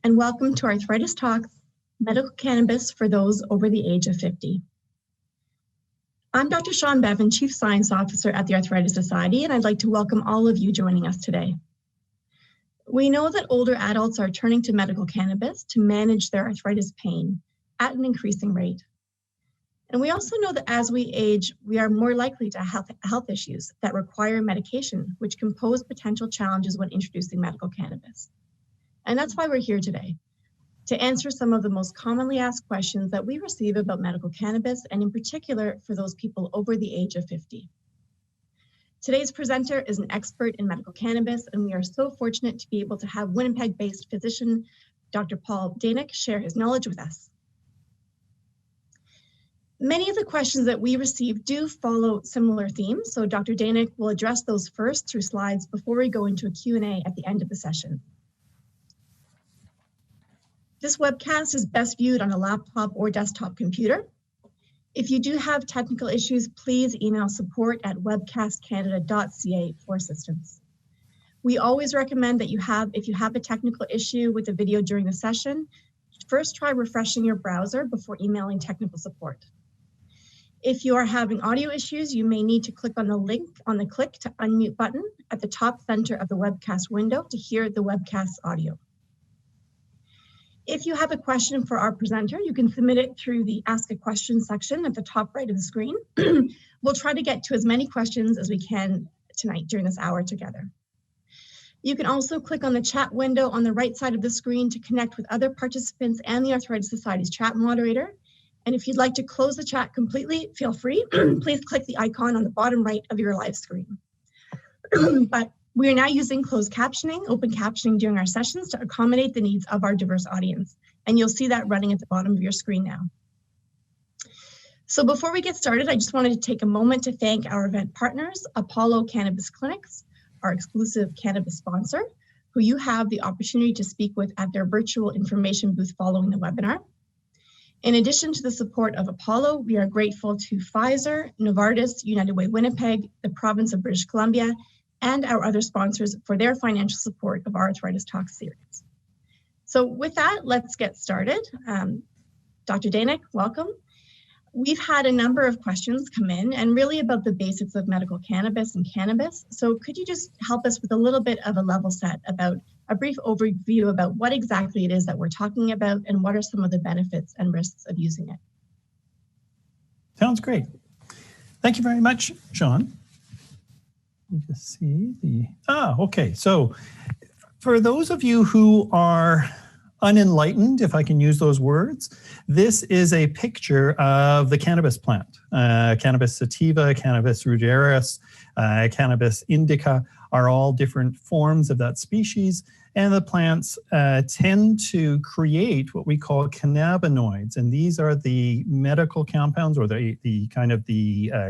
and welcome to Arthritis Talks, Medical Cannabis for those over the age of 50. I'm Dr. Sean Bevan, Chief Science Officer at the Arthritis Society, and I'd like to welcome all of you joining us today. We know that older adults are turning to medical cannabis to manage their arthritis pain at an increasing rate. And we also know that as we age, we are more likely to have health issues that require medication, which can pose potential challenges when introducing medical cannabis. And that's why we're here today, to answer some of the most commonly asked questions that we receive about medical cannabis, and in particular for those people over the age of 50. Today's presenter is an expert in medical cannabis, and we are so fortunate to be able to have Winnipeg-based physician, Dr. Paul Daeninck, share his knowledge with us. Many of the questions that we receive do follow similar themes, so Dr. Daeninck will address those first through slides before we go into a Q&A at the end of the session. This webcast is best viewed on a laptop or desktop computer. If you do have technical issues, please email support@webcastcanada.ca for assistance. We always recommend that if you have a technical issue with a video during the session, first try refreshing your browser before emailing technical support. If you are having audio issues, you may need to click on the link on the click to unmute button at the top center of the webcast window to hear the webcast audio. If you have a question for our presenter, you can submit it through the Ask a Question section at the top right of the screen. We'll try to get to as many questions as we can tonight during this hour together. You can also click on the chat window on the right side of the screen to connect with other participants and the Arthritis Society's chat moderator. And if you'd like to close the chat completely, feel free. Please click the icon on the bottom right of your live screen. But we are now using closed captioning, open captioning during our sessions to accommodate the needs of our diverse audience. And you'll see that running at the bottom of your screen now. So before we get started, I just wanted to take a moment to thank our event partners, Apollo Cannabis Clinics, our exclusive cannabis sponsor, who you have the opportunity to speak with at their virtual information booth following the webinar. In addition to the support of Apollo, we are grateful to Pfizer, Novartis, United Way Winnipeg, the province of British Columbia, and our other sponsors for their financial support of our Arthritis Talks series. So with that, let's get started. Dr. Daeninck, welcome. We've had a number of questions come in and really about the basics of medical cannabis and cannabis. So could you just help us with a little bit of a level set about a brief overview about what exactly it is that we're talking about and what are some of the benefits and risks of using it? Sounds great. Thank you very much, Sean. Let me just see okay. So for those of you who are unenlightened, if I can use those words, this is a picture of the cannabis plant. Cannabis sativa, Cannabis ruderis, Cannabis indica are all different forms of that species. And the plants tend to create what we call cannabinoids. And these are the medical compounds or the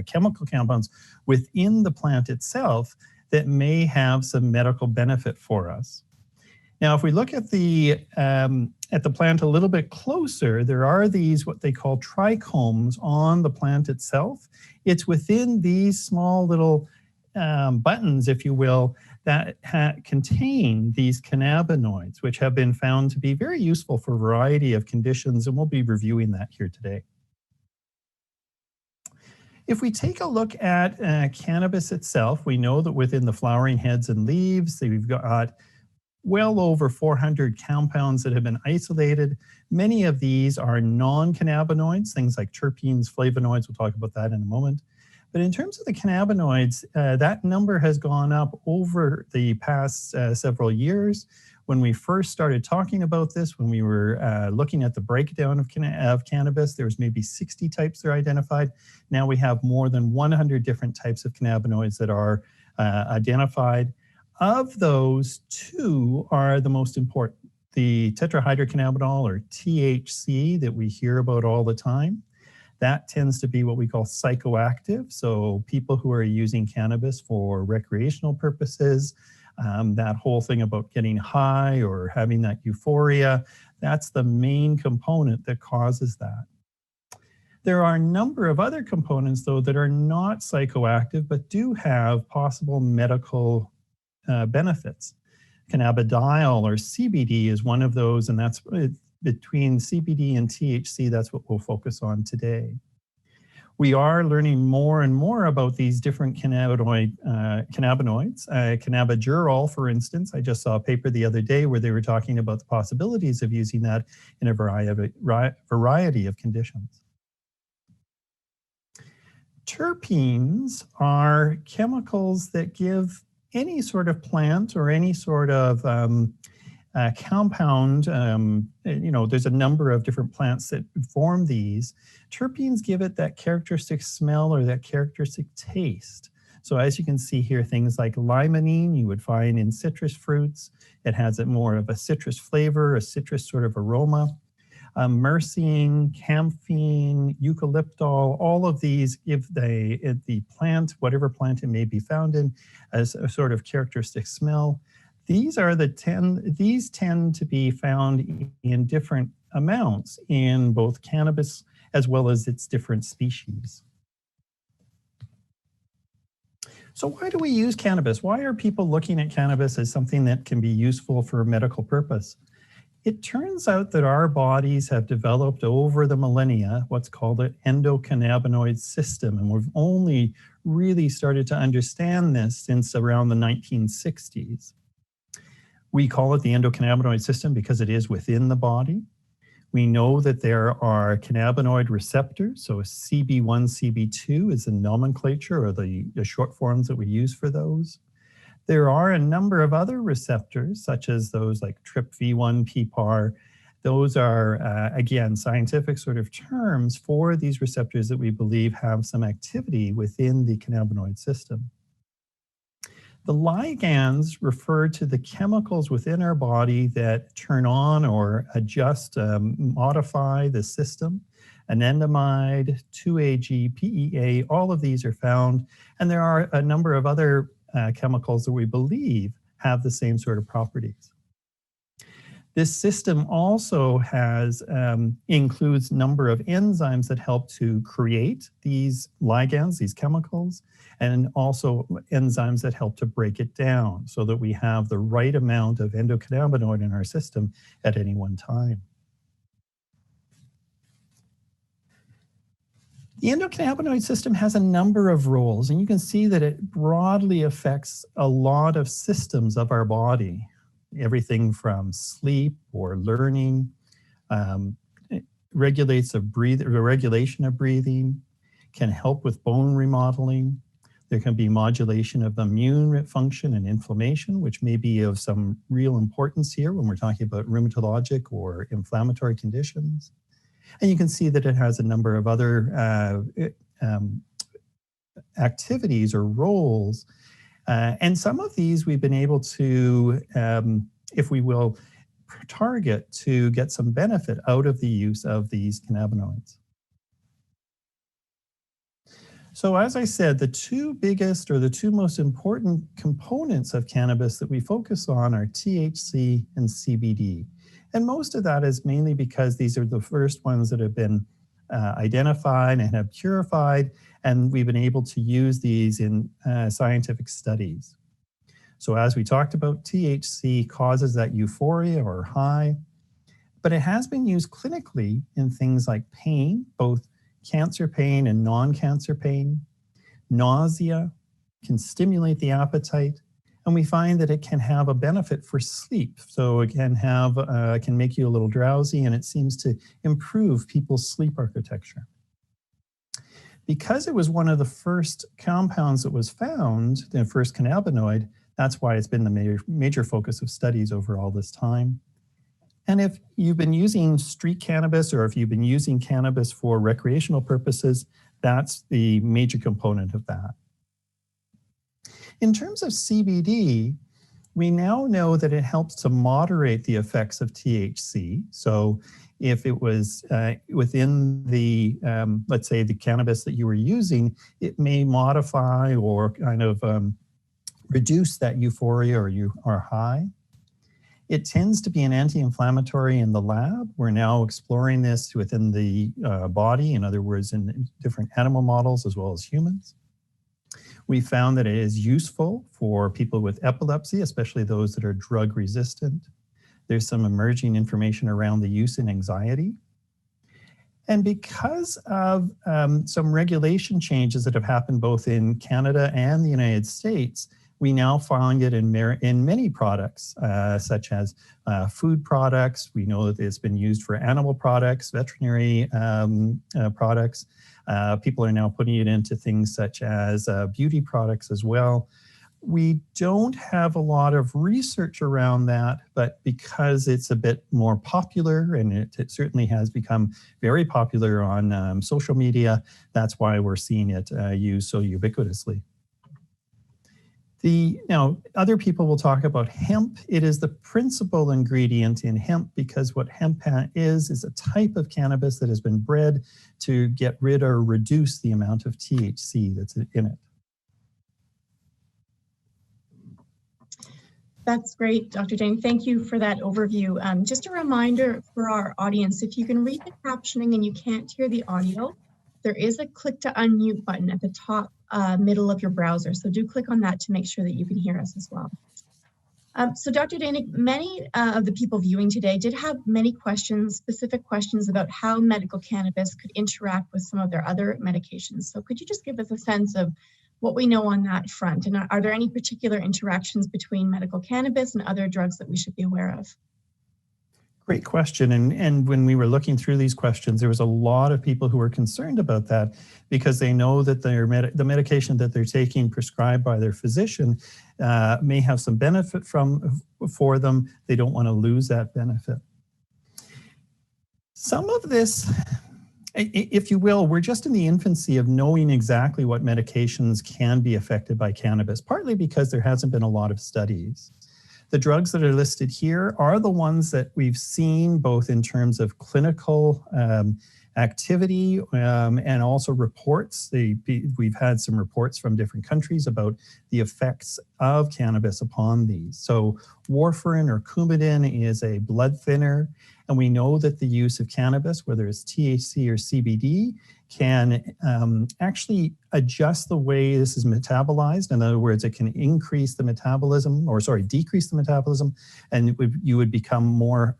chemical compounds within the plant itself that may have some medical benefit for us. Now, if we look at the plant a little bit closer, there are these what they call trichomes on the plant itself. It's within these small little buttons, if you will, that contain these cannabinoids, which have been found to be very useful for a variety of conditions, and we'll be reviewing that here today. If we take a look at cannabis itself, we know that within the flowering heads and leaves, we've got well over 400 compounds that have been isolated. Many of these are non-cannabinoids, things like terpenes, flavonoids. We'll talk about that in a moment. But in terms of the cannabinoids, that number has gone up over the past several years. When we first started talking about this, when we were looking at the breakdown of cannabis, there was maybe 60 types that are identified. Now we have more than 100 different types of cannabinoids that are identified. Of those, 2 are the most important. The tetrahydrocannabinol, or THC, that we hear about all the time. That tends to be what we call psychoactive. So people who are using cannabis for recreational purposes, that whole thing about getting high or having that euphoria, that's the main component that causes that. There are a number of other components, though, that are not psychoactive, but do have possible medical benefits. Cannabidiol or CBD is one of those, and that's between CBD and THC. That's what we'll focus on today. We are learning more and more about these different cannabinoids. Cannabidiol, for instance, I just saw a paper the other day where they were talking about the possibilities of using that in a variety of conditions. Terpenes are chemicals that give any sort of plant or any sort of compound, there's a number of different plants that form these. Terpenes give it that characteristic smell or that characteristic taste. So as you can see here, things like limonene you would find in citrus fruits. It has more of a citrus flavor, a citrus sort of aroma. Myrcene, camphene, eucalyptol, all of these give the plant, whatever plant it may be found in, as a sort of characteristic smell. These tend to be found in different amounts in both cannabis as well as its different species. So why do we use cannabis? Why are people looking at cannabis as something that can be useful for a medical purpose? It turns out that our bodies have developed over the millennia what's called an endocannabinoid system, and we've only really started to understand this since around the 1960s. We call it the endocannabinoid system because it is within the body. We know that there are cannabinoid receptors, so CB1, CB2 is the nomenclature or the short forms that we use for those. There are a number of other receptors, such as those like TRPV1, PPAR. Those are, again, scientific sort of terms for these receptors that we believe have some activity within the cannabinoid system. The ligands refer to the chemicals within our body that turn on or adjust, modify the system. Anandamide, 2-AG, PEA, all of these are found. And there are a number of other chemicals that we believe have the same sort of properties. This system also includes a number of enzymes that help to create these ligands, these chemicals, and also enzymes that help to break it down so that we have the right amount of endocannabinoid in our system at any one time. The endocannabinoid system has a number of roles, and you can see that it broadly affects a lot of systems of our body. Everything from sleep or learning, regulates the regulation of breathing, can help with bone remodeling. There can be modulation of immune function and inflammation, which may be of some real importance here when we're talking about rheumatologic or inflammatory conditions. And you can see that it has a number of other activities or roles. And some of these we've been able to, if we will, target to get some benefit out of the use of these cannabinoids. So as I said, the two biggest or the two most important components of cannabis that we focus on are THC and CBD. And most of that is mainly because these are the first ones that have been identified and have purified, and we've been able to use these in scientific studies. So as we talked about, THC causes that euphoria or high, but it has been used clinically in things like pain, both cancer pain and non-cancer pain, nausea, can stimulate the appetite, and we find that it can have a benefit for sleep. So it can can make you a little drowsy, and it seems to improve people's sleep architecture. Because it was one of the first compounds that was found, the first cannabinoid, that's why it's been the major focus of studies over all this time. And if you've been using street cannabis or if you've been using cannabis for recreational purposes, that's the major component of that. In terms of CBD, we now know that it helps to moderate the effects of THC. So if it was within the, let's say, the cannabis that you were using, it may modify or kind of reduce that euphoria or high. It tends to be an anti-inflammatory in the lab. We're now exploring this within the body, in other words, in different animal models as well as humans. We found that it is useful for people with epilepsy, especially those that are drug resistant. There's some emerging information around the use in anxiety. And because of some regulation changes that have happened both in Canada and the United States, we now find it in many products, such as food products. We know that it's been used for animal products, veterinary products. People are now putting it into things such as beauty products as well. We don't have a lot of research around that, but because it's a bit more popular, and it certainly has become very popular on social media, that's why we're seeing it used so ubiquitously. Now, other people will talk about hemp. It is the principal ingredient in hemp because what hemp is a type of cannabis that has been bred to get rid or reduce the amount of THC that's in it. That's great, Dr. Daeninck. Thank you for that overview. Just a reminder for our audience, if you can read the captioning and you can't hear the audio, there is a click to unmute button at the top middle of your browser. So do click on that to make sure that you can hear us as well. So Dr. Daeninck, many of the people viewing today did have many questions, specific questions about how medical cannabis could interact with some of their other medications. So could you just give us a sense of what we know on that front? And are there any particular interactions between medical cannabis and other drugs that we should be aware of? Great question. And when we were looking through these questions, there was a lot of people who were concerned about that because they know that the medication that they're taking prescribed by their physician may have some benefit for them. They don't want to lose that benefit. Some of this, if you will, we're just in the infancy of knowing exactly what medications can be affected by cannabis, partly because there hasn't been a lot of studies. The drugs that are listed here are the ones that we've seen both in terms of clinical activity and also reports. We've had some reports from different countries about the effects of cannabis upon these. So warfarin or Coumadin is a blood thinner, and we know that the use of cannabis, whether it's THC or CBD, can actually adjust the way this is metabolized. In other words, it can increase the metabolism, decrease the metabolism, and you would become more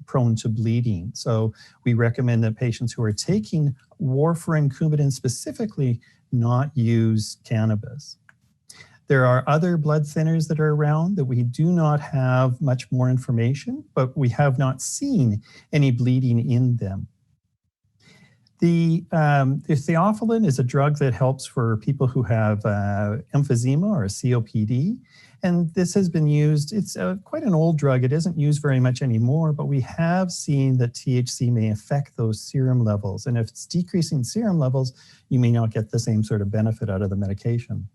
prone to bleeding. So we recommend that patients who are taking warfarin, Coumadin specifically, not use cannabis. There are other blood thinners that are around that we do not have much more information, but we have not seen any bleeding in them. The theophylline is a drug that helps for people who have emphysema or COPD, and this has been used. It's quite an old drug. It isn't used very much anymore, but we have seen that THC may affect those serum levels, and if it's decreasing serum levels, you may not get the same sort of benefit out of the medication.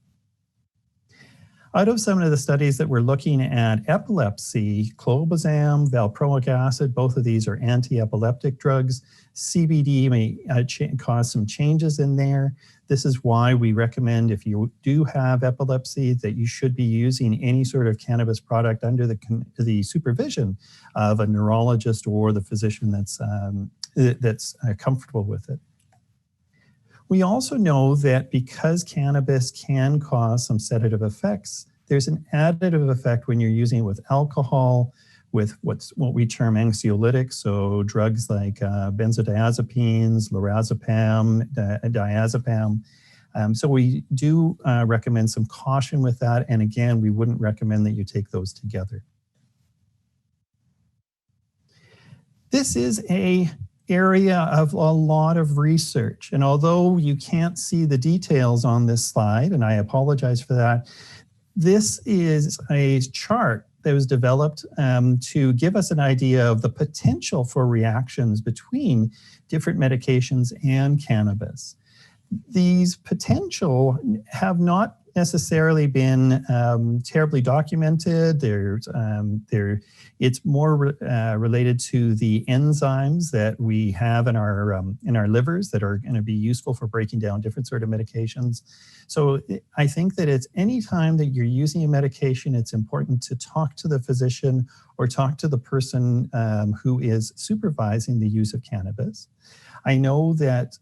Out of some of the studies that we're looking at epilepsy, clobazam, valproic acid, both of these are anti-epileptic drugs. CBD may cause some changes in there. This is why we recommend if you do have epilepsy that you should be using any sort of cannabis product under the supervision of a neurologist or the physician that's comfortable with it. We also know that because cannabis can cause some sedative effects, there's an additive effect when you're using it with alcohol, with what we term anxiolytics, so drugs like benzodiazepines, lorazepam, diazepam. So we do recommend some caution with that. And again, we wouldn't recommend that you take those together. This is an area of a lot of research. And although you can't see the details on this slide, and I apologize for that, this is a chart that was developed to give us an idea of the potential for reactions between different medications and cannabis. These potential have not necessarily been terribly documented. It's more related to the enzymes that we have in our livers that are going to be useful for breaking down different sort of medications. So I think that it's any time that you're using a medication, it's important to talk to the physician or talk to the person who is supervising the use of cannabis. I know that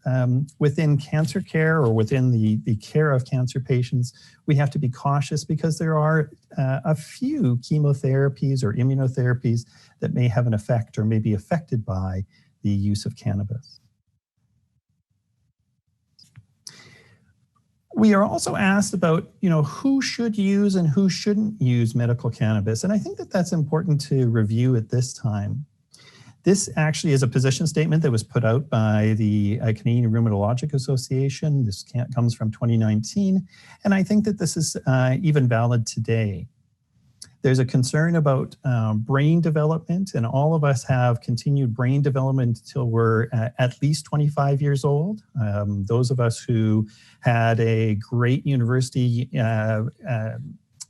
within cancer care or within the care of cancer patients, we have to be cautious because there are a few chemotherapies or immunotherapies that may have an effect or may be affected by the use of cannabis. We are also asked about, who should use and who shouldn't use medical cannabis. And I think that that's important to review at this time. This actually is a position statement that was put out by the Canadian Rheumatologic Association. This comes from 2019. And I think that this is even valid today. There's a concern about brain development, and all of us have continued brain development until we're at least 25 years old. Those of us who had a great university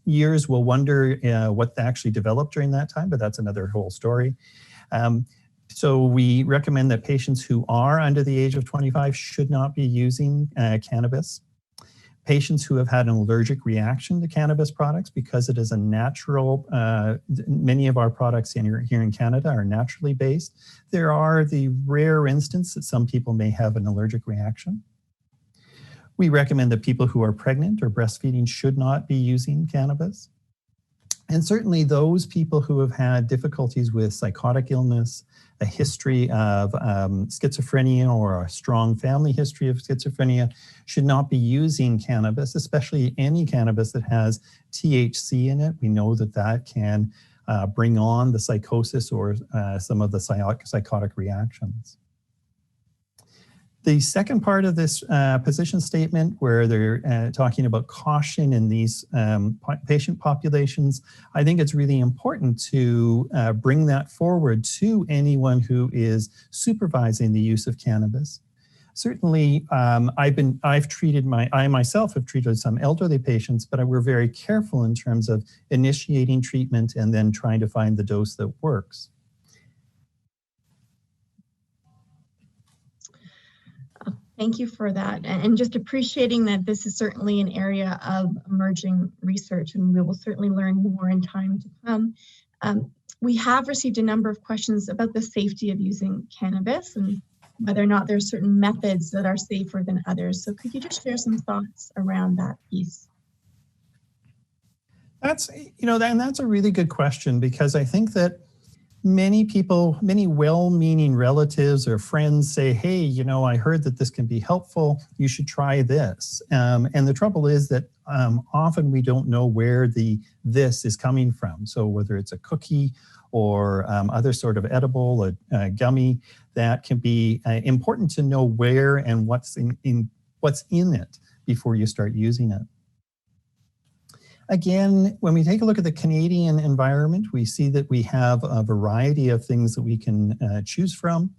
years will wonder what actually developed during that time, but that's another whole story. So we recommend that patients who are under the age of 25 should not be using cannabis. Patients who have had an allergic reaction to cannabis products, because it is a natural, many of our products here in Canada are naturally based. There are the rare instance that some people may have an allergic reaction. We recommend that people who are pregnant or breastfeeding should not be using cannabis. And certainly those people who have had difficulties with psychotic illness, a history of schizophrenia or a strong family history of schizophrenia should not be using cannabis, especially any cannabis that has THC in it. We know that that can bring on the psychosis or some of the psychotic reactions. The second part of this position statement, where they're talking about caution in these patient populations, I think it's really important to bring that forward to anyone who is supervising the use of cannabis. Certainly, I myself have treated some elderly patients, but we're very careful in terms of initiating treatment and then trying to find the dose that works. Thank you for that. And just appreciating that this is certainly an area of emerging research, and we will certainly learn more in time to come. We have received a number of questions about the safety of using cannabis and whether or not there's certain methods that are safer than others. So could you just share some thoughts around that piece? That's, and that's a really good question, because I think that many people, many well-meaning relatives or friends say, hey, I heard that this can be helpful. You should try this. And the trouble is that often we don't know where this is coming from. So whether it's a cookie or other sort of edible, a gummy, that can be important to know where and what's in it before you start using it. Again, when we take a look at the Canadian environment, we see that we have a variety of things that we can choose from.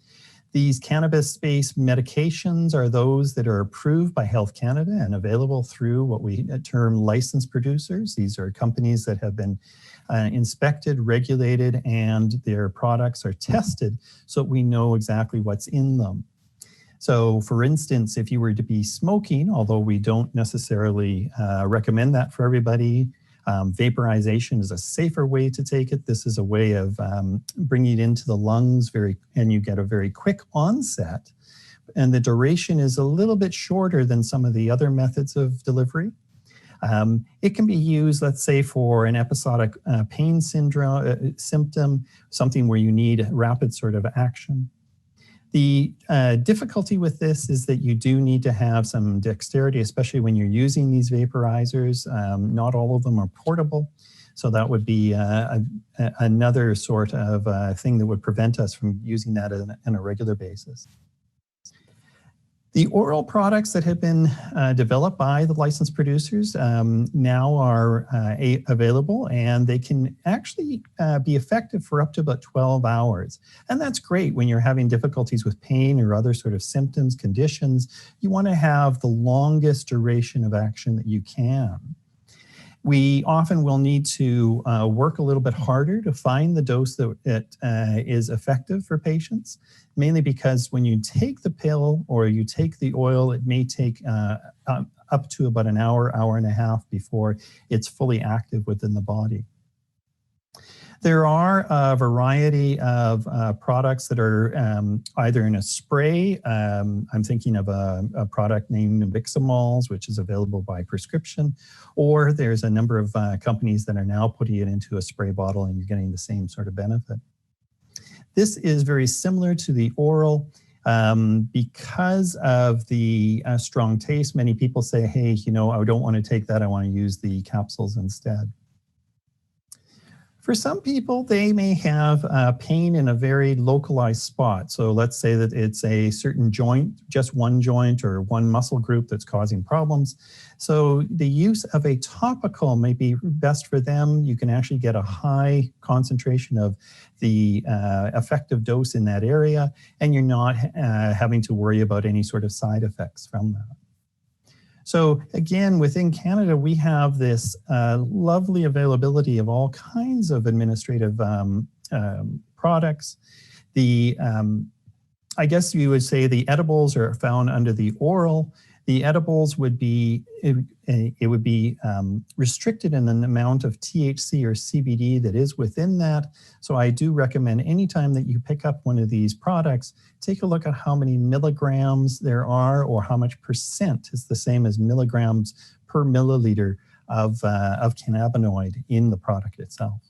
These cannabis-based medications are those that are approved by Health Canada and available through what we term licensed producers. These are companies that have been inspected, regulated, and their products are tested so we know exactly what's in them. So for instance, if you were to be smoking, although we don't necessarily recommend that for everybody, vaporization is a safer way to take it. This is a way of bringing it into the lungs and you get a very quick onset. And the duration is a little bit shorter than some of the other methods of delivery. It can be used, let's say, for an episodic pain symptom, something where you need rapid sort of action. The difficulty with this is that you do need to have some dexterity, especially when you're using these vaporizers. Not all of them are portable. So that would be another sort of thing that would prevent us from using that on a regular basis. The oral products that have been developed by the licensed producers now are available, and they can actually be effective for up to about 12 hours. And that's great when you're having difficulties with pain or other sort of symptoms, conditions. You want to have the longest duration of action that you can. We often will need to work a little bit harder to find the dose that is effective for patients, mainly because when you take the pill or you take the oil, it may take up to about an hour, hour and a half before it's fully active within the body. There are a variety of products that are either in a spray. I'm thinking of a product named Nabiximols, which is available by prescription, or there's a number of companies that are now putting it into a spray bottle and you're getting the same sort of benefit. This is very similar to the oral. Because of the strong taste, many people say, hey, you know, I don't want to take that. I want to use the capsules instead. For some people, they may have pain in a very localized spot. So let's say that it's a certain joint, just one joint or one muscle group that's causing problems. So the use of a topical may be best for them. You can actually get a high concentration of the effective dose in that area, and you're not having to worry about any sort of side effects from that. So again, within Canada, we have this lovely availability of all kinds of administrative products. I guess you would say the edibles are found under the oral. The edibles would be, it would be restricted in an amount of THC or CBD that is within that. So I do recommend anytime that you pick up one of these products, take a look at how many milligrams there are or how much percent is the same as milligrams per milliliter of cannabinoid in the product itself.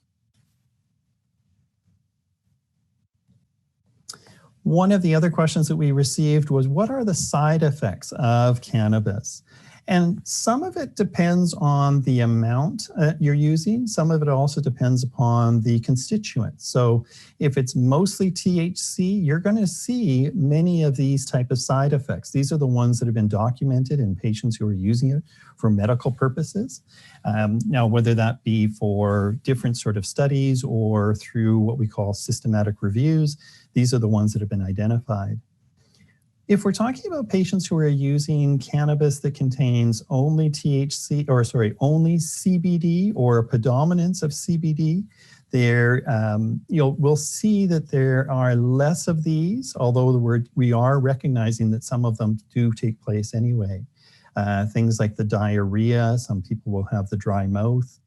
One of the other questions that we received was, what are the side effects of cannabis? And some of it depends on the amount you're using. Some of it also depends upon the constituents. So if it's mostly THC, you're going to see many of these type of side effects. These are the ones that have been documented in patients who are using it for medical purposes. Now, whether that be for different sort of studies or through what we call systematic reviews, these are the ones that have been identified. If we're talking about patients who are using cannabis that contains only THC, or sorry, only CBD or a predominance of CBD, there, we'll see that there are less of these, although we are recognizing that some of them do take place anyway. Things like the diarrhea, some people will have the dry mouth.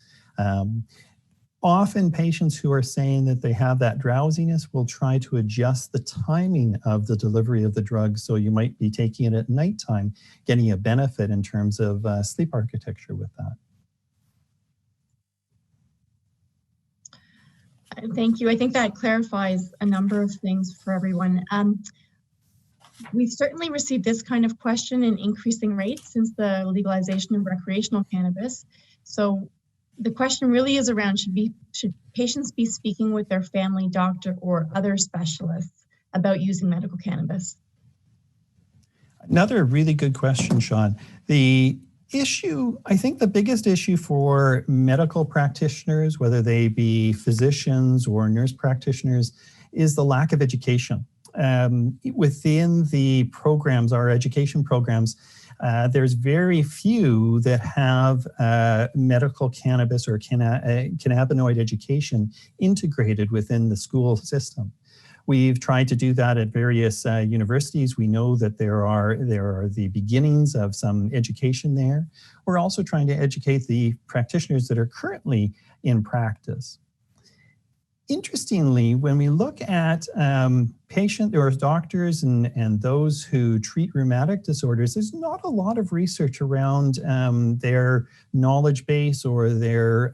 Often patients who are saying that they have that drowsiness will try to adjust the timing of the delivery of the drug. So you might be taking it at nighttime, getting a benefit in terms of sleep architecture with that. Thank you. I think that clarifies a number of things for everyone. We've certainly received this kind of question in increasing rates since the legalization of recreational cannabis. So the question really is around, should patients be speaking with their family doctor or other specialists about using medical cannabis? Another really good question, Sean. The issue, I think the biggest issue for medical practitioners, whether they be physicians or nurse practitioners, is the lack of education. Within the programs, our education programs, there's very few that have medical cannabis or cannabinoid education integrated within the school system. We've tried to do that at various universities. We know that there are the beginnings of some education there. We're also trying to educate the practitioners that are currently in practice. Interestingly, when we look at patients or doctors and those who treat rheumatic disorders, there's not a lot of research around their knowledge base or their,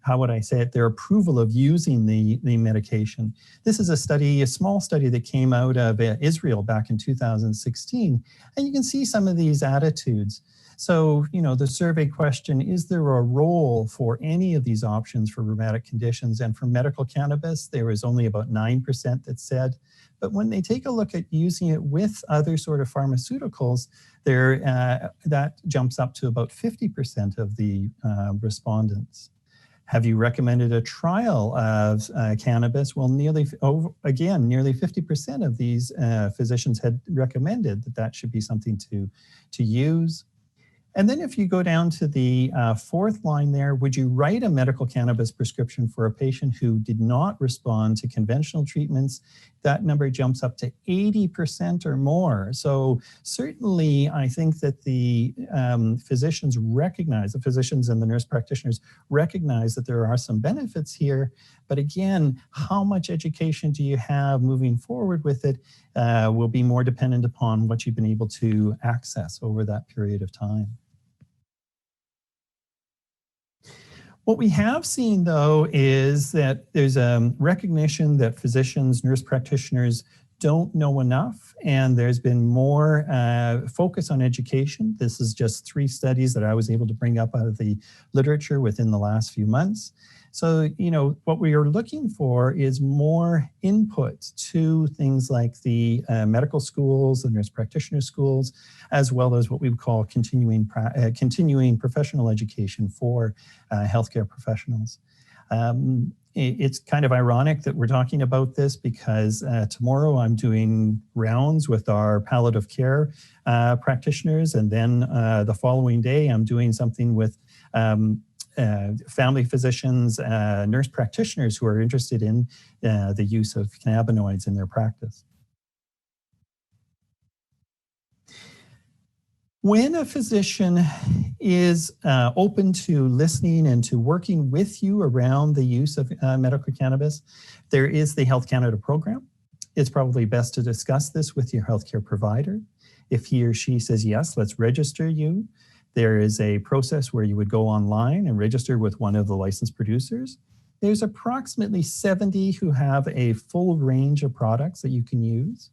how would I say it, their approval of using the medication. This is a small study that came out of Israel back in 2016, and you can see some of these attitudes. So, the survey question, is there a role for any of these options for rheumatic conditions? And for medical cannabis, there was only about 9% that said. But when they take a look at using it with other sort of pharmaceuticals, that jumps up to about 50% of the respondents. Have you recommended a trial of cannabis? Well, nearly 50% of these physicians had recommended that should be something to use. And then if you go down to the fourth line there, would you write a medical cannabis prescription for a patient who did not respond to conventional treatments? That number jumps up to 80% or more. So certainly I think that the physicians recognize, the physicians and the nurse practitioners recognize that there are some benefits here. But again, how much education do you have moving forward with it will be more dependent upon what you've been able to access over that period of time. What we have seen, though, is that there's a recognition that physicians, nurse practitioners don't know enough, and there's been more focus on education. This is just 3 studies that I was able to bring up out of the literature within the last few months. So, you know, what we are looking for is more input to things like the medical schools, the nurse practitioner schools, as well as what we would call continuing professional education for healthcare professionals. It's kind of ironic that we're talking about this because tomorrow I'm doing rounds with our palliative care practitioners, and then the following day I'm doing something with family physicians, nurse practitioners who are interested in the use of cannabinoids in their practice. When a physician is open to listening and to working with you around the use of medical cannabis, there is the Health Canada program. It's probably best to discuss this with your healthcare provider. If he or she says, yes, let's register you, there is a process where you would go online and register with one of the licensed producers. There's approximately 70 who have a full range of products that you can use.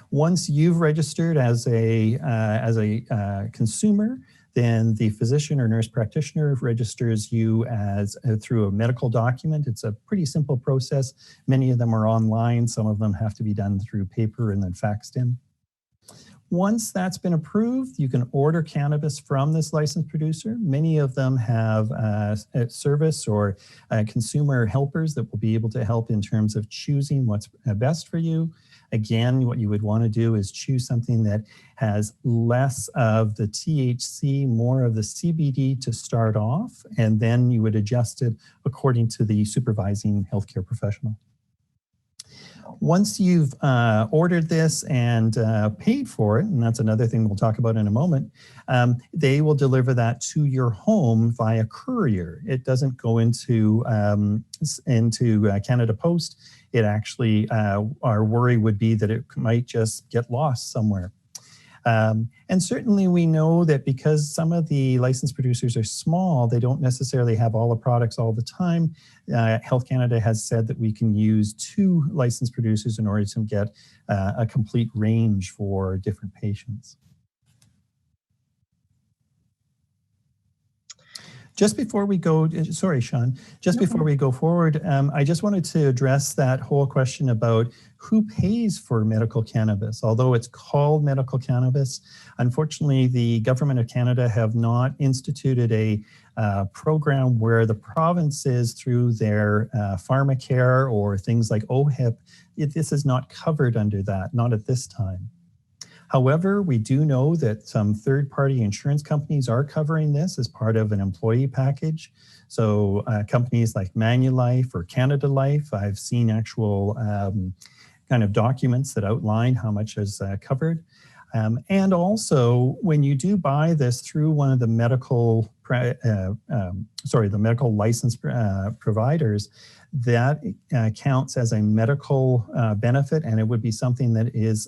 Once you've registered as a consumer, then the physician or nurse practitioner registers you as through a medical document. It's a pretty simple process. Many of them are online. Some of them have to be done through paper and then faxed in. Once that's been approved, you can order cannabis from this licensed producer. Many of them have service or consumer helpers that will be able to help in terms of choosing what's best for you. Again, what you would want to do is choose something that has less of the THC, more of the CBD to start off, and then you would adjust it according to the supervising healthcare professional. Once you've ordered this and paid for it, and that's another thing we'll talk about in a moment, they will deliver that to your home via courier. It doesn't go into Canada Post. It actually, our worry would be that it might just get lost somewhere. And certainly we know that because some of the licensed producers are small, they don't necessarily have all the products all the time. Health Canada has said that we can use 2 licensed producers in order to get a complete range for different patients. Just before we go, sorry, Sean, before we go forward, I just wanted to address that whole question about who pays for medical cannabis. Although it's called medical cannabis, unfortunately, the Government of Canada have not instituted a program where the provinces, through their pharmacare or things like OHIP, this is not covered under that, not at this time. However, we do know that some third-party insurance companies are covering this as part of an employee package. So companies like Manulife or Canada Life, I've seen actual kind of documents that outline how much is covered. And also, when you do buy this through one of the medical, the medical license providers, that counts as a medical benefit, and it would be something that is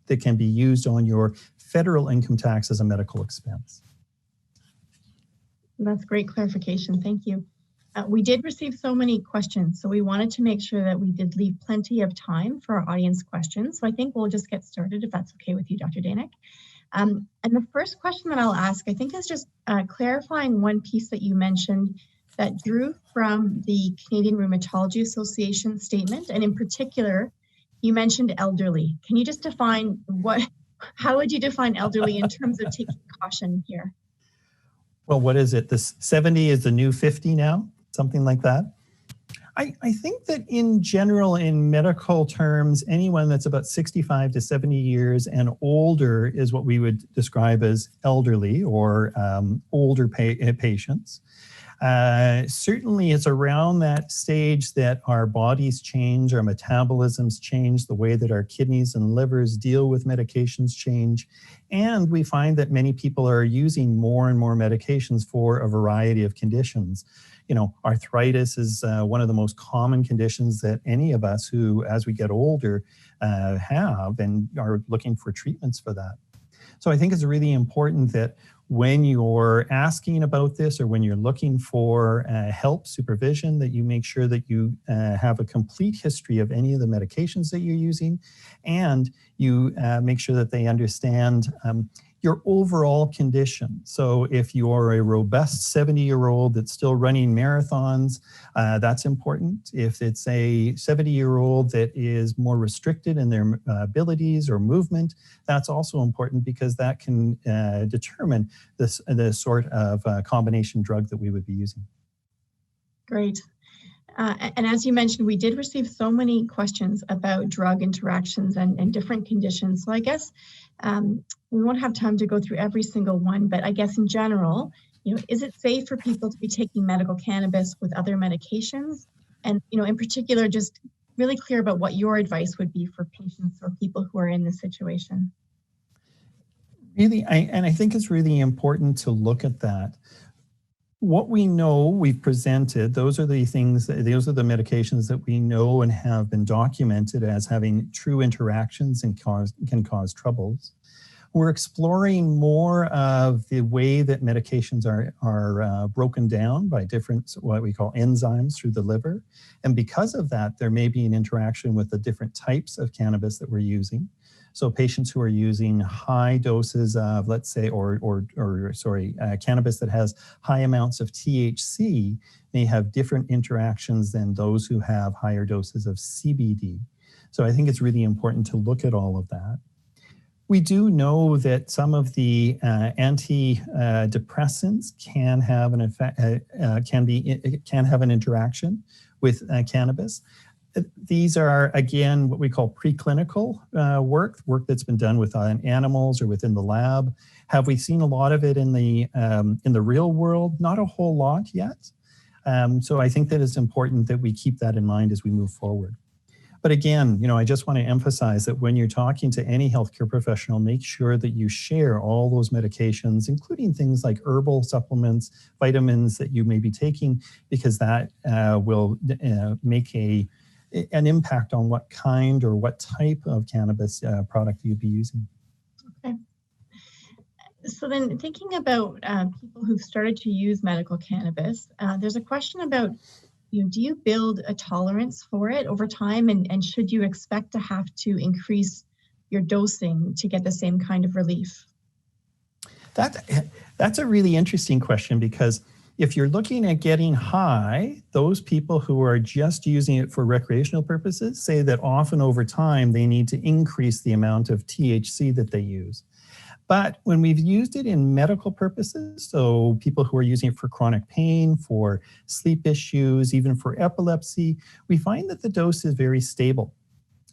that can be used on your federal income tax as a medical expense. That's great clarification. Thank you. We did receive so many questions, so we wanted to make sure that we did leave plenty of time for our audience questions. So I think we'll just get started if that's okay with you, Dr. Daeninck. And the first question that I'll ask, I think, is just clarifying one piece that you mentioned that drew from the Canadian Rheumatology Association statement, and in particular, you mentioned elderly. Can you just define how would you define elderly in terms of taking caution here? Well, what is it? This 70 is the new 50 now? Something like that? I think that in general, in medical terms, anyone that's about 65 to 70 years and older is what we would describe as elderly or older patients. Certainly, it's around that stage that our bodies change, our metabolisms change, the way that our kidneys and livers deal with medications change. And we find that many people are using more and more medications for a variety of conditions. You know, arthritis is one of the most common conditions that any of us who, as we get older, have and are looking for treatments for that. So I think it's really important that when you're asking about this or when you're looking for help, supervision, that you make sure that you have a complete history of any of the medications that you're using, and you make sure that they understand your overall condition. So if you're a robust 70-year-old that's still running marathons, that's important. If it's a 70-year-old that is more restricted in their abilities or movement, that's also important because that can determine the sort of combination drug that we would be using. Great. And as you mentioned, we did receive so many questions about drug interactions and different conditions. So I guess we won't have time to go through every single one, but I guess in general, you know, is it safe for people to be taking medical cannabis with other medications? And, you know, in particular, just really clear about what your advice would be for patients or people who are in this situation. Really, I think it's really important to look at that. What we know we've presented, those are the things, those are the medications that we know and have been documented as having true interactions and can cause troubles. We're exploring more of the way that medications are broken down by different, what we call enzymes through the liver. And because of that, there may be an interaction with the different types of cannabis that we're using. So patients who are using high doses of, let's say, cannabis that has high amounts of THC may have different interactions than those who have higher doses of CBD. So I think it's really important to look at all of that. We do know that some of the antidepressants can have an effect, can have an interaction with cannabis. These are, again, what we call preclinical work that's been done with animals or within the lab. Have we seen a lot of it in the real world? Not a whole lot yet. So I think that it's important that we keep that in mind as we move forward. But again, you know, I just want to emphasize that when you're talking to any healthcare professional, make sure that you share all those medications, including things like herbal supplements, vitamins that you may be taking, because that will make an impact on what kind or what type of cannabis product you'd be using. Okay. So then thinking about people who've started to use medical cannabis, there's a question about, you know, do you build a tolerance for it over time, and should you expect to have to increase your dosing to get the same kind of relief? That's a really interesting question, because if you're looking at getting high, those people who are just using it for recreational purposes say that often over time they need to increase the amount of THC that they use. But when we've used it in medical purposes, so people who are using it for chronic pain, for sleep issues, even for epilepsy, we find that the dose is very stable.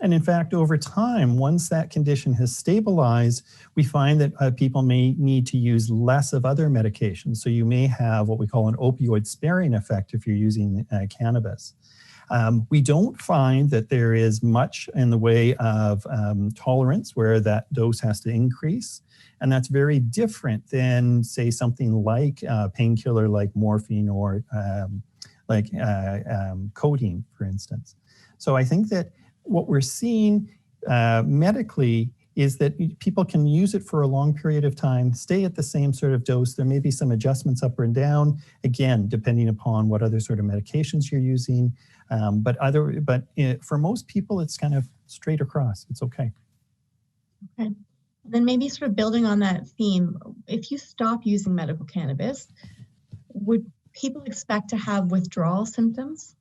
And in fact, over time, once that condition has stabilized, we find that people may need to use less of other medications. So you may have what we call an opioid sparing effect if you're using cannabis. We don't find that there is much in the way of tolerance where that dose has to increase. And that's very different than, say, something like a painkiller like morphine or codeine, for instance. So I think that what we're seeing medically is that people can use it for a long period of time, stay at the same sort of dose. There may be some adjustments up and down, again, depending upon what other sort of medications you're using. But for most people, it's kind of straight across. It's okay. Okay. Then maybe sort of building on that theme, if you stop using medical cannabis, would people expect to have withdrawal symptoms?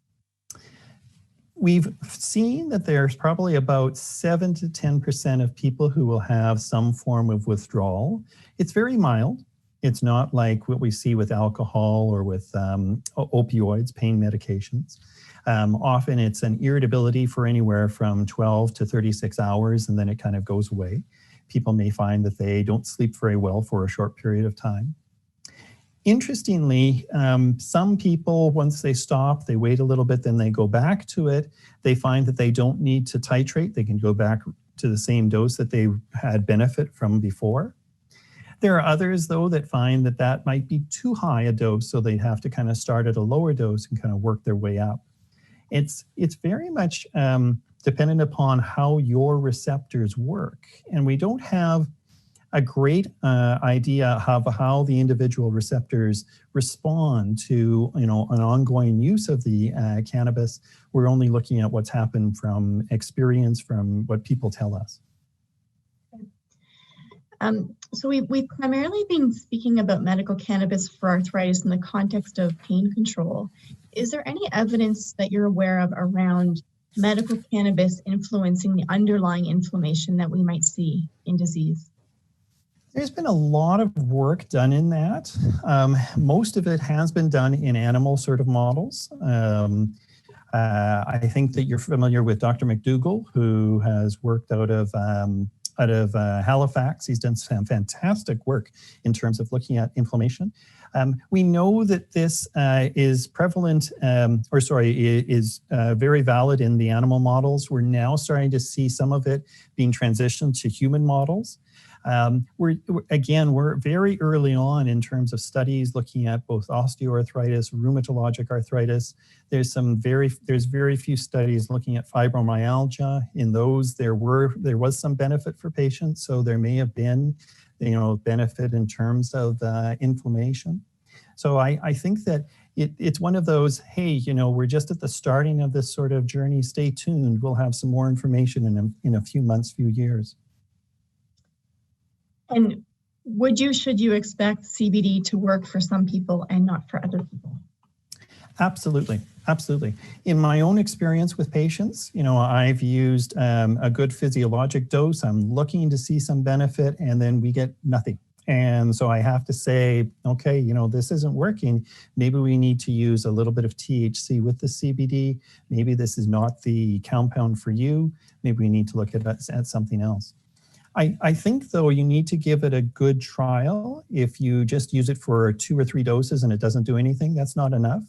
We've seen that there's probably about 7 to 10% of people who will have some form of withdrawal. It's very mild. It's not like what we see with alcohol or with opioids, pain medications. Often it's an irritability for anywhere from 12 to 36 hours, and then it kind of goes away. People may find that they don't sleep very well for a short period of time. Interestingly, some people, once they stop, they wait a little bit, then they go back to it. They find that they don't need to titrate. They can go back to the same dose that they had benefit from before. There are others, though, that find that that might be too high a dose, so they have to kind of start at a lower dose and kind of work their way up. It's very much dependent upon how your receptors work, and we don't have a great idea of how the individual receptors respond to, an ongoing use of the cannabis. We're only looking at what's happened from experience, from what people tell us. So we've primarily been speaking about medical cannabis for arthritis in the context of pain control. Is there any evidence that you're aware of around medical cannabis influencing the underlying inflammation that we might see in disease? There's been a lot of work done in that. Most of it has been done in animal sort of models. I think that you're familiar with Dr. McDougall, who has worked out of Halifax. He's done some fantastic work in terms of looking at inflammation. We know that this is prevalent, is very valid in the animal models. We're now starting to see some of it being transitioned to human models. We're very early on in terms of studies looking at both osteoarthritis, rheumatologic arthritis. There's very few studies looking at fibromyalgia. In those, there was some benefit for patients, so there may have been, benefit in terms of inflammation. So I think that it's one of those, hey, we're just at the starting of this sort of journey. Stay tuned. We'll have some more information in a few months, few years. And should you expect CBD to work for some people and not for other people? Absolutely. In my own experience with patients, I've used a good physiologic dose. I'm looking to see some benefit, and then we get nothing. And so I have to say, okay, this isn't working. Maybe we need to use a little bit of THC with the CBD. Maybe this is not the compound for you. Maybe we need to look at something else. I think, though, you need to give it a good trial. If you just use it for 2 or 3 doses and it doesn't do anything, that's not enough.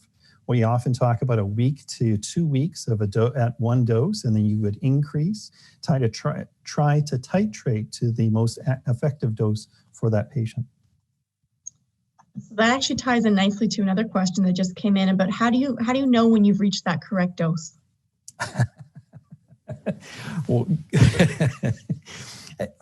We often talk about a week to 2 weeks of at one dose, and then you would increase, try to titrate to the most effective dose for that patient. So that actually ties in nicely to another question that just came in about how do you know when you've reached that correct dose? Well,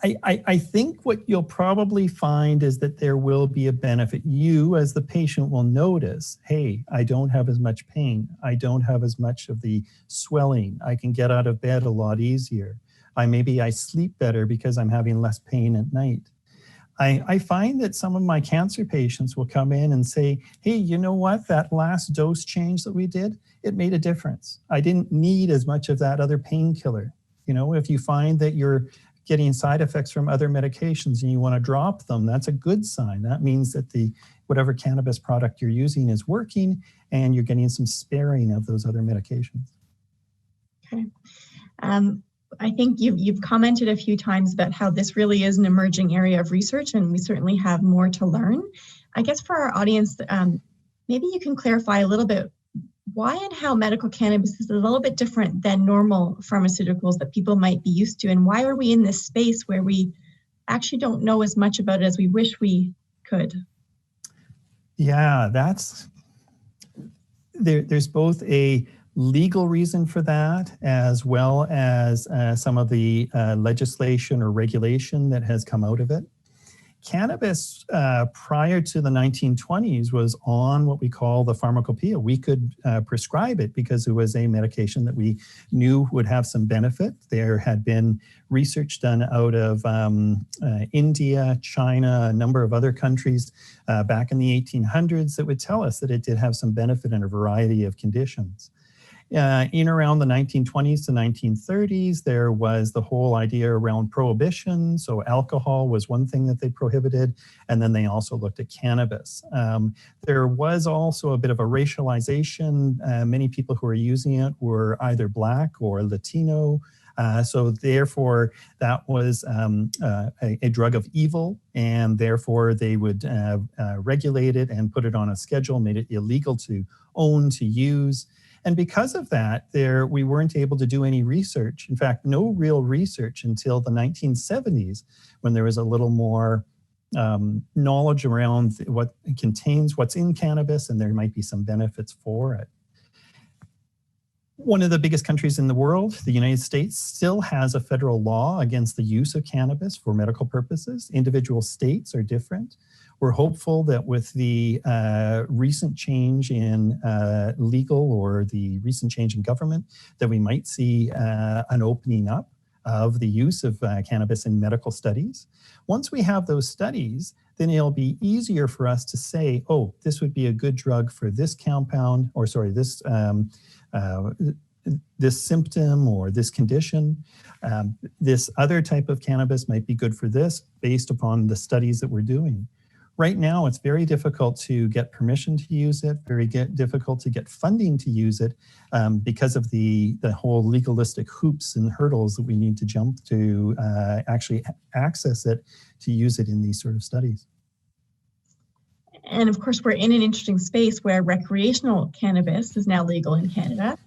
I think what you'll probably find is that there will be a benefit. You, as the patient, will notice, hey, I don't have as much pain. I don't have as much of the swelling. I can get out of bed a lot easier. Maybe I sleep better because I'm having less pain at night. I find that some of my cancer patients will come in and say, hey, you know what? That last dose change that we did, it made a difference. I didn't need as much of that other painkiller. If you find that you're getting side effects from other medications and you want to drop them, that's a good sign. That means that whatever cannabis product you're using is working and you're getting some sparing of those other medications. Okay. I think you've commented a few times about how this really is an emerging area of research, and we certainly have more to learn. I guess for our audience, maybe you can clarify a little bit why and how medical cannabis is a little bit different than normal pharmaceuticals that people might be used to, and why are we in this space where we actually don't know as much about it as we wish we could? Yeah, there's both a legal reason for that, as well as some of the legislation or regulation that has come out of it. Cannabis prior to the 1920s was on what we call the pharmacopoeia. We could prescribe it because it was a medication that we knew would have some benefit. There had been research done out of India, China, a number of other countries back in the 1800s that would tell us that it did have some benefit in a variety of conditions. In around the 1920s to 1930s, there was the whole idea around prohibition. So alcohol was one thing that they prohibited, and then they also looked at cannabis. There was also a bit of a racialization. Many people who were using it were either Black or Latino. So therefore, that was a drug of evil, and therefore they would regulate it and put it on a schedule, made it illegal to own, to use. And because of that, we weren't able to do any research. In fact, no real research until the 1970s, when there was a little more knowledge around what it contains, what's in cannabis, and there might be some benefits for it. One of the biggest countries in the world, the United States, still has a federal law against the use of cannabis for medical purposes. Individual states are different. We're hopeful that with the recent change in legal or the recent change in government, that we might see an opening up of the use of cannabis in medical studies. Once we have those studies, then it'll be easier for us to say, oh, this would be a good drug for this compound, or sorry, this symptom or this condition. This other type of cannabis might be good for this based upon the studies that we're doing. Right now, it's very difficult to get permission to use it, very difficult to get funding to use it because of the whole legalistic hoops and hurdles that we need to jump to actually access it, to use it in these sort of studies. And of course, we're in an interesting space where recreational cannabis is now legal in Canada.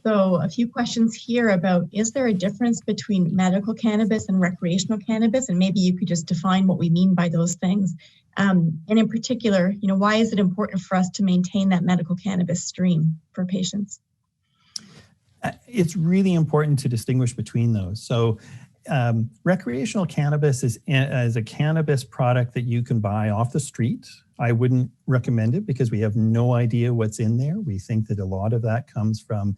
So a few questions here about, is there a difference between medical cannabis and recreational cannabis? And maybe you could just define what we mean by those things. And in particular, why is it important for us to maintain that medical cannabis stream for patients? It's really important to distinguish between those. So recreational cannabis is a cannabis product that you can buy off the street. I wouldn't recommend it because we have no idea what's in there. We think that a lot of that comes from,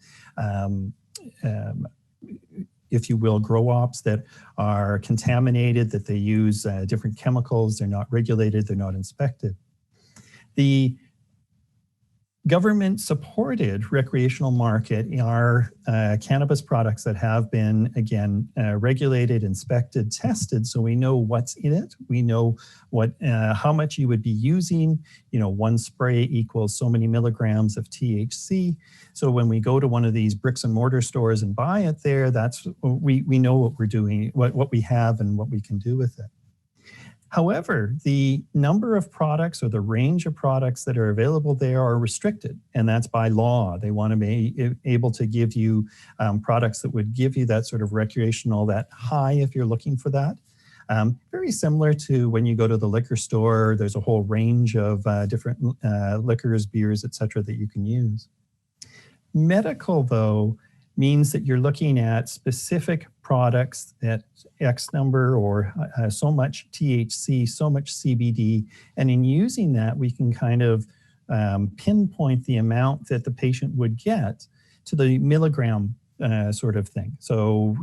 if you will, grow ops that are contaminated, that they use different chemicals, they're not regulated, they're not inspected. The government-supported recreational market are cannabis products that have been, again, regulated, inspected, tested, so we know what's in it. We know how much you would be using. One spray equals so many milligrams of THC. So when we go to one of these bricks and mortar stores and buy it there, we know what we're doing, what we have and what we can do with it. However, the number of products or the range of products that are available there are restricted, and that's by law. They want to be able to give you products that would give you that sort of recreational, that high if you're looking for that. Very similar to when you go to the liquor store, there's a whole range of different liquors, beers, etc. that you can use. Medical, though, means that you're looking at specific products that X number or so much THC, so much CBD. And in using that, we can kind of pinpoint the amount that the patient would get to the milligram sort of thing. So,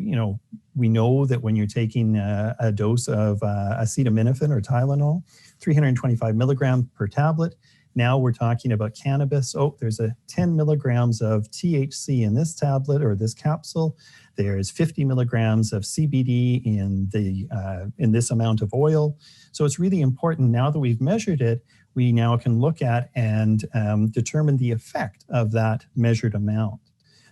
we know that when you're taking a dose of acetaminophen or Tylenol, 325 milligrams per tablet. Now we're talking about cannabis. Oh, there's 10 milligrams of THC in this tablet or this capsule. There's 50 milligrams of CBD in this amount of oil. So it's really important, now that we've measured it, we now can look at and determine the effect of that measured amount.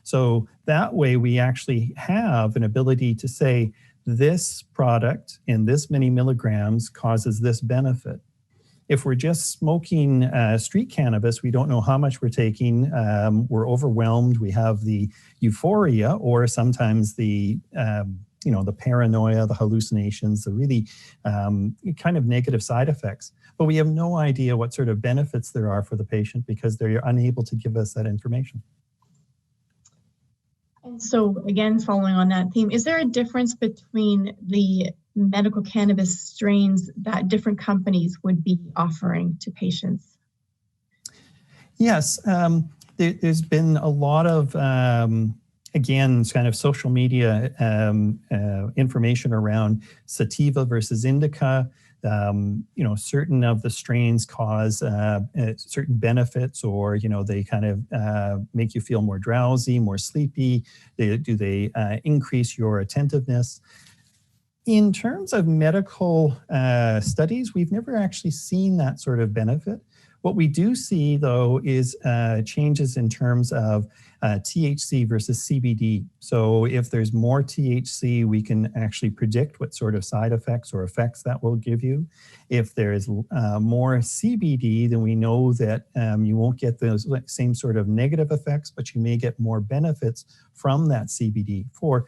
So that way we actually have an ability to say, this product in this many milligrams causes this benefit. If we're just smoking street cannabis, we don't know how much we're taking. We're overwhelmed. We have the euphoria, or sometimes the paranoia, the hallucinations, the really kind of negative side effects. But we have no idea what sort of benefits there are for the patient because they're unable to give us that information. And so, again, following on that theme, is there a difference between the medical cannabis strains that different companies would be offering to patients? Yes, there's been a lot of, again, kind of social media information around sativa versus indica. certain of the strains cause certain benefits, or, they kind of make you feel more drowsy, more sleepy. Do they increase your attentiveness? In terms of medical studies, we've never actually seen that sort of benefit. What we do see, though, is changes in terms of THC versus CBD. So if there's more THC, we can actually predict what sort of side effects or effects that will give you. If there is more CBD, then we know that you won't get those same sort of negative effects, but you may get more benefits from that CBD. For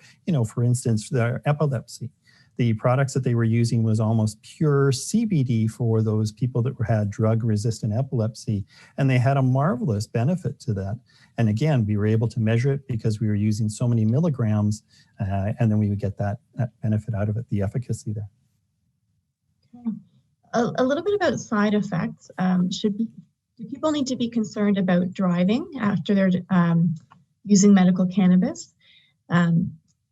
instance, the epilepsy. The products that they were using was almost pure CBD for those people that had drug-resistant epilepsy, and they had a marvelous benefit to that. And again, we were able to measure it because we were using so many milligrams, and then we would get that benefit out of it, the efficacy there. Okay. A little bit about side effects. Do people need to be concerned about driving after they're using medical cannabis?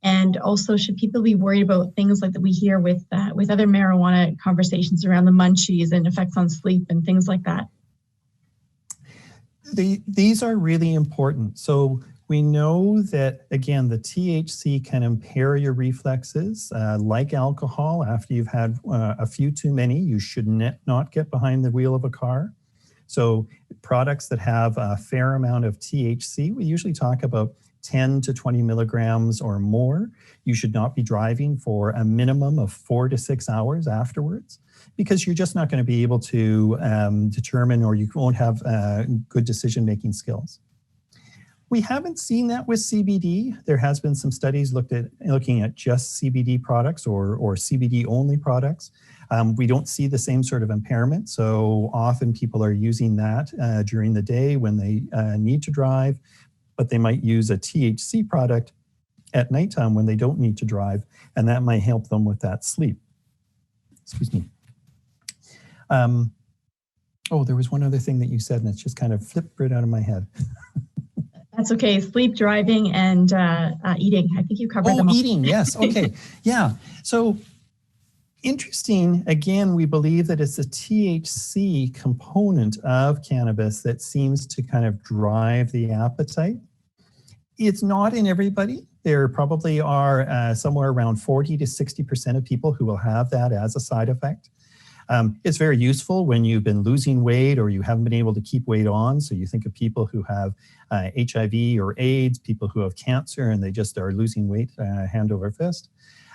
And also, should people be worried about things like that we hear with other marijuana conversations around the munchies and effects on sleep and things like that? These are really important. So we know that, again, the THC can impair your reflexes. Like alcohol, after you've had a few too many, you should not get behind the wheel of a car. So products that have a fair amount of THC, we usually talk about 10 to 20 milligrams or more. You should not be driving for a minimum of 4 to 6 hours afterwards, because you're just not going to be able to determine, or you won't have good decision-making skills. We haven't seen that with CBD. There has been some studies looking at just CBD products or CBD-only products. We don't see the same sort of impairment. So often people are using that during the day when they need to drive, but they might use a THC product at nighttime when they don't need to drive, and that might help them with that sleep. Excuse me. There was one other thing that you said, and it's just kind of flipped right out of my head. That's okay. Sleep, driving, and eating. I think you covered them all. Eating, yes. Okay. Yeah. So interesting. Again, we believe that it's a THC component of cannabis that seems to kind of drive the appetite. It's not in everybody. There probably are somewhere around 40 to 60% of people who will have that as a side effect. It's very useful when you've been losing weight or you haven't been able to keep weight on. So you think of people who have HIV or AIDS, people who have cancer, and they just are losing weight hand over fist.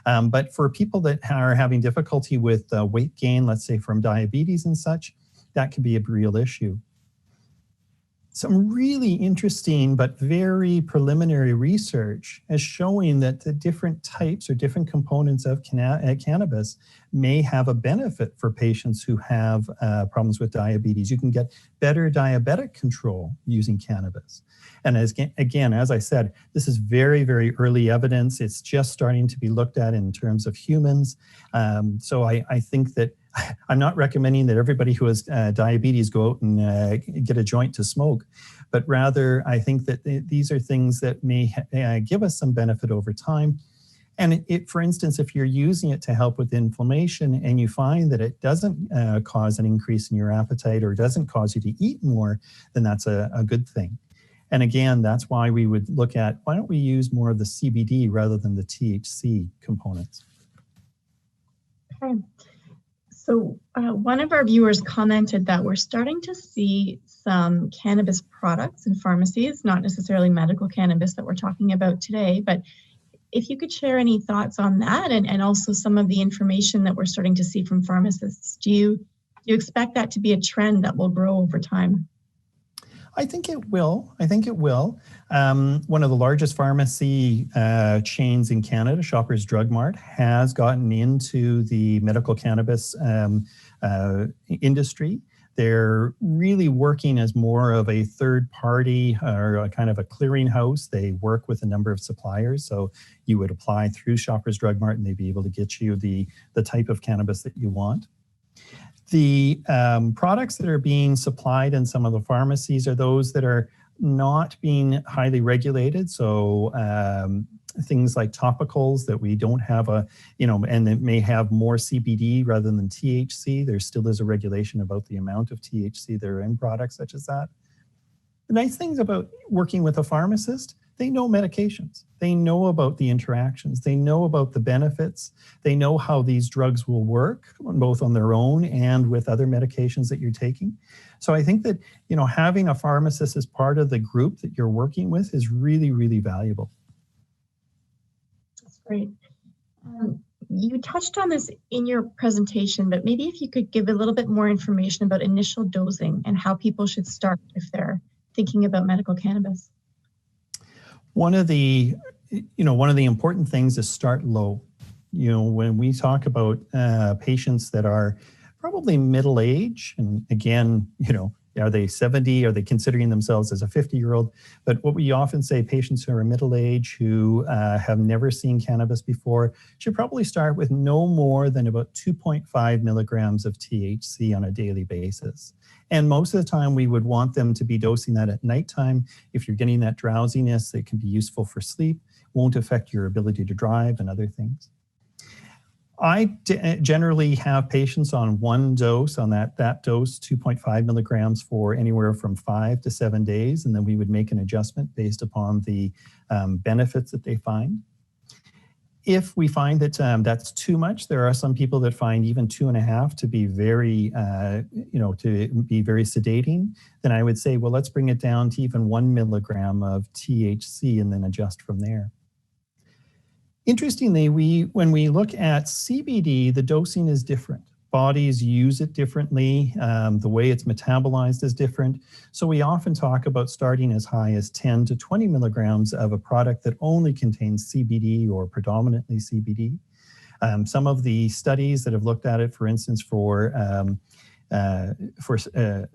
But for people that are having difficulty with weight gain, let's say from diabetes and such, that can be a real issue. Some really interesting but very preliminary research is showing that the different types or different components of cannabis may have a benefit for patients who have problems with diabetes. You can get better diabetic control using cannabis. And as I said, this is very, very early evidence. It's just starting to be looked at in terms of humans. So I think that I'm not recommending that everybody who has diabetes go out and get a joint to smoke, but rather I think that these are things that may give us some benefit over time. And for instance, if you're using it to help with inflammation and you find that it doesn't cause an increase in your appetite or doesn't cause you to eat more, then that's a good thing. And again, that's why we would look at, why don't we use more of the CBD rather than the THC components? Okay. So one of our viewers commented that we're starting to see some cannabis products in pharmacies, not necessarily medical cannabis that we're talking about today, but if you could share any thoughts on that and also some of the information that we're starting to see from pharmacists. Do you expect that to be a trend that will grow over time? I think it will. One of the largest pharmacy chains in Canada, Shoppers Drug Mart, has gotten into the medical cannabis industry. They're really working as more of a third party or a kind of a clearinghouse. They work with a number of suppliers. So you would apply through Shoppers Drug Mart and they'd be able to get you the type of cannabis that you want. The products that are being supplied in some of the pharmacies are those that are not being highly regulated. So things like topicals that we don't have and it may have more CBD rather than THC. There still is a regulation about the amount of THC that are in products such as that. The nice things about working with a pharmacist, they know medications. They know about the interactions. They know about the benefits. They know how these drugs will work, both on their own and with other medications that you're taking. So I think that, having a pharmacist as part of the group that you're working with is really, really valuable. That's great. You touched on this in your presentation, but maybe if you could give a little bit more information about initial dosing and how people should start if they're thinking about medical cannabis. One of the important things is start low. When we talk about patients that are probably middle age, and again, are they 70? Are they considering themselves as a 50-year-old? But what we often say, patients who are middle age who have never seen cannabis before should probably start with no more than about 2.5 milligrams of THC on a daily basis. And most of the time, we would want them to be dosing that at nighttime. If you're getting that drowsiness, it can be useful for sleep, won't affect your ability to drive and other things. I generally have patients on one dose, on that dose, 2.5 milligrams for anywhere from 5 to 7 days, and then we would make an adjustment based upon the benefits that they find. If we find that that's too much, there are some people that find even 2.5 to be very, sedating. Then I would say, well, let's bring it down to even 1 milligram of THC and then adjust from there. Interestingly, when we look at CBD, the dosing is different. Bodies use it differently. The way it's metabolized is different. So we often talk about starting as high as 10 to 20 milligrams of a product that only contains CBD or predominantly CBD. Some of the studies that have looked at it, for instance, for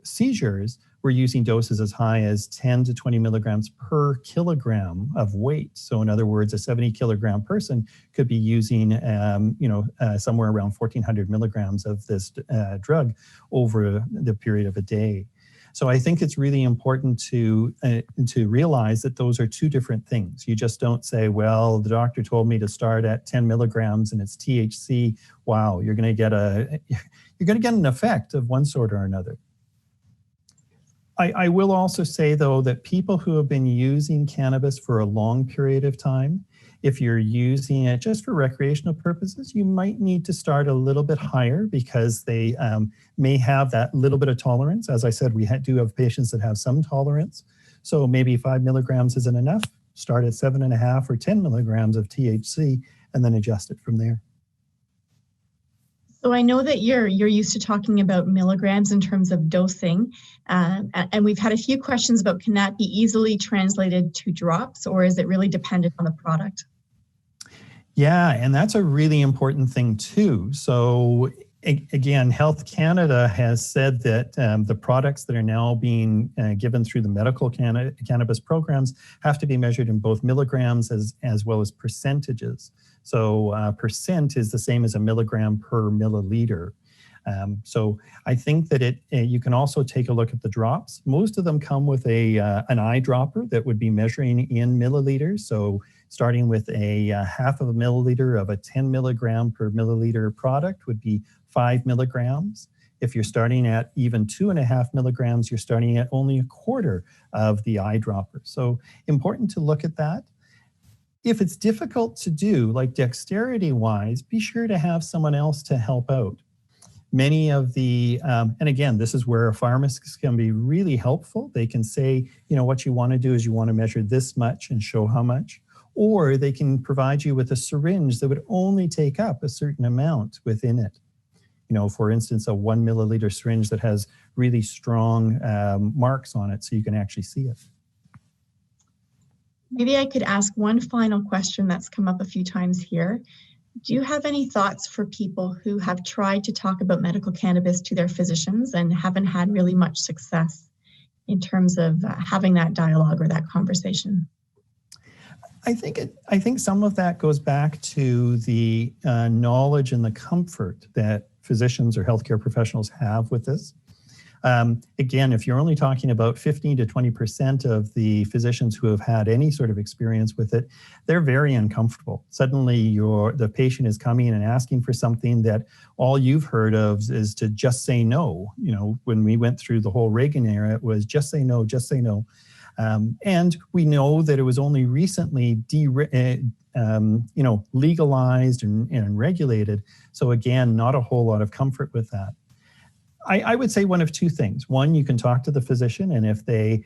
seizures, we're using doses as high as 10 to 20 milligrams per kilogram of weight. So in other words, a 70-kilogram person could be using, somewhere around 1,400 milligrams of this drug over the period of a day. So I think it's really important to realize that those are two different things. You just don't say, well, the doctor told me to start at 10 milligrams and it's THC. Wow, you're going to get an effect of one sort or another. I will also say, though, that people who have been using cannabis for a long period of time, if you're using it just for recreational purposes, you might need to start a little bit higher because they may have that little bit of tolerance. As I said, we do have patients that have some tolerance. So maybe 5 milligrams isn't enough. Start at 7.5 or 10 milligrams of THC and then adjust it from there. So I know that you're used to talking about milligrams in terms of dosing, and we've had a few questions about, can that be easily translated to drops, or is it really dependent on the product? Yeah, and that's a really important thing too. So again, Health Canada has said that the products that are now being given through the medical cannabis programs have to be measured in both milligrams as well as percentages. So percent is the same as a milligram per milliliter. So I think that you can also take a look at the drops. Most of them come with an eyedropper that would be measuring in milliliters. So starting with a half of a milliliter of a 10 milligram per milliliter product would be 5 milligrams. If you're starting at even 2.5 milligrams, you're starting at only a quarter of the eyedropper. So important to look at that. If it's difficult to do, like dexterity-wise, be sure to have someone else to help out. Many of the, and again, this is where a pharmacist can be really helpful. They can say, what you want to do is you want to measure this much and show how much. Or they can provide you with a syringe that would only take up a certain amount within it. For instance, a 1 milliliter syringe that has really strong marks on it so you can actually see it. Maybe I could ask one final question that's come up a few times here. Do you have any thoughts for people who have tried to talk about medical cannabis to their physicians and haven't had really much success in terms of having that dialogue or that conversation? I think some of that goes back to the knowledge and the comfort that physicians or healthcare professionals have with this. Again, if you're only talking about 15 to 20% of the physicians who have had any sort of experience with it, they're very uncomfortable. Suddenly the patient is coming and asking for something that all you've heard of is to just say no. You know, when we went through the whole Reagan era, it was just say no, just say no. And we know that it was only recently legalized and regulated. So again, not a whole lot of comfort with that. I would say one of two things. One, you can talk to the physician, and if they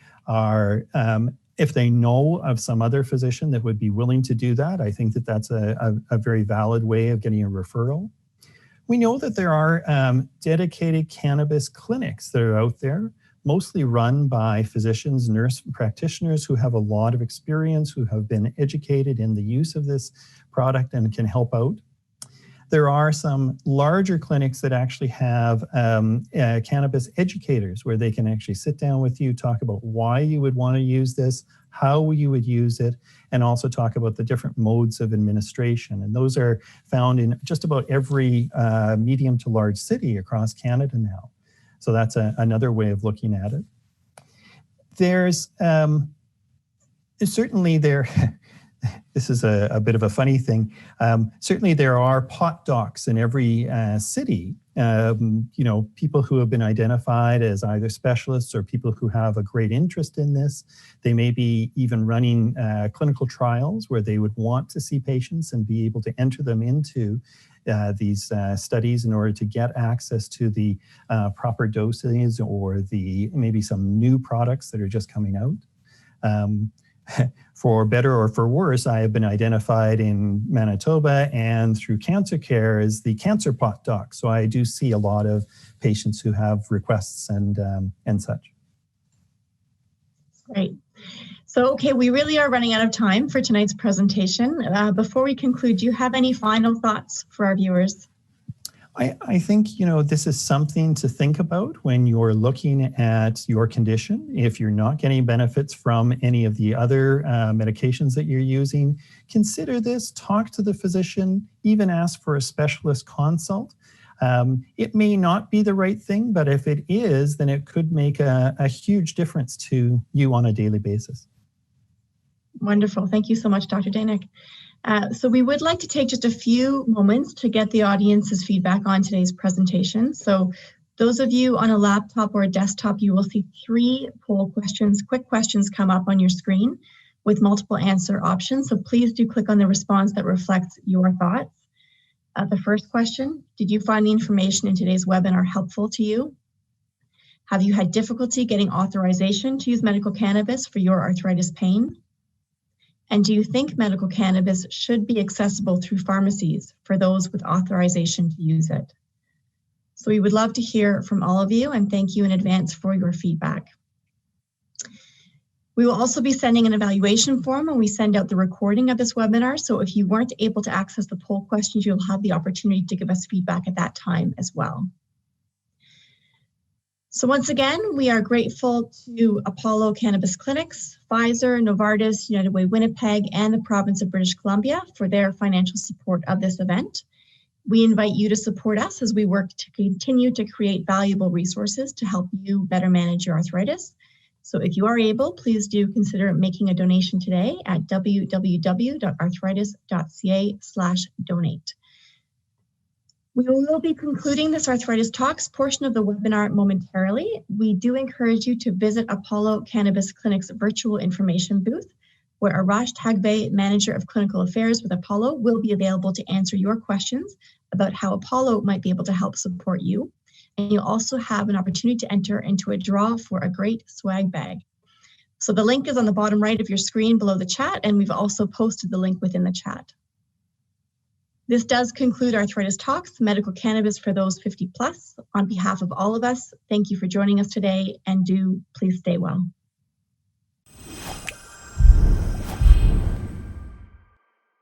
know of some other physician that would be willing to do that, I think that that's a very valid way of getting a referral. We know that there are dedicated cannabis clinics that are out there, mostly run by physicians, nurse practitioners who have a lot of experience, who have been educated in the use of this product and can help out. There are some larger clinics that actually have cannabis educators where they can actually sit down with you, talk about why you would want to use this, how you would use it, and also talk about the different modes of administration. And those are found in just about every medium to large city across Canada now. So that's another way of looking at it. There's certainly this is a bit of a funny thing. Certainly there are pot docs in every city, people who have been identified as either specialists or people who have a great interest in this. They may be even running clinical trials where they would want to see patients and be able to enter them into these studies in order to get access to the proper doses or maybe some new products that are just coming out. For better or for worse, I have been identified in Manitoba and through Cancer Care as the cancer pot doc. So I do see a lot of patients who have requests and such. Great. So, okay, we really are running out of time for tonight's presentation. Before we conclude, do you have any final thoughts for our viewers? I think, this is something to think about when you're looking at your condition. If you're not getting benefits from any of the other medications that you're using, consider this, talk to the physician, even ask for a specialist consult. It may not be the right thing, but if it is, then it could make a huge difference to you on a daily basis. Wonderful. Thank you so much, Dr. Daeninck. So we would like to take just a few moments to get the audience's feedback on today's presentation. So those of you on a laptop or a desktop, you will see 3 poll questions, quick questions come up on your screen with multiple answer options. So please do click on the response that reflects your thoughts. The first question, did you find the information in today's webinar helpful to you? Have you had difficulty getting authorization to use medical cannabis for your arthritis pain? And do you think medical cannabis should be accessible through pharmacies for those with authorization to use it? So we would love to hear from all of you, and thank you in advance for your feedback. We will also be sending an evaluation form when we send out the recording of this webinar. So if you weren't able to access the poll questions, you'll have the opportunity to give us feedback at that time as well. So once again, we are grateful to Apollo Cannabis Clinics, Pfizer, Novartis, United Way Winnipeg, and the province of British Columbia for their financial support of this event. We invite you to support us as we work to continue to create valuable resources to help you better manage your arthritis. So if you are able, please do consider making a donation today at www.arthritis.ca/donate. We will be concluding this Arthritis Talks portion of the webinar momentarily. We do encourage you to visit Apollo Cannabis Clinic's virtual information booth, where Arash Tagbeh, Manager of Clinical Affairs with Apollo, will be available to answer your questions about how Apollo might be able to help support you. And you'll also have an opportunity to enter into a draw for a great swag bag. So the link is on the bottom right of your screen below the chat, and we've also posted the link within the chat. This does conclude Arthritis Talks, medical cannabis for those 50 plus. On behalf of all of us, thank you for joining us today, and do please stay well.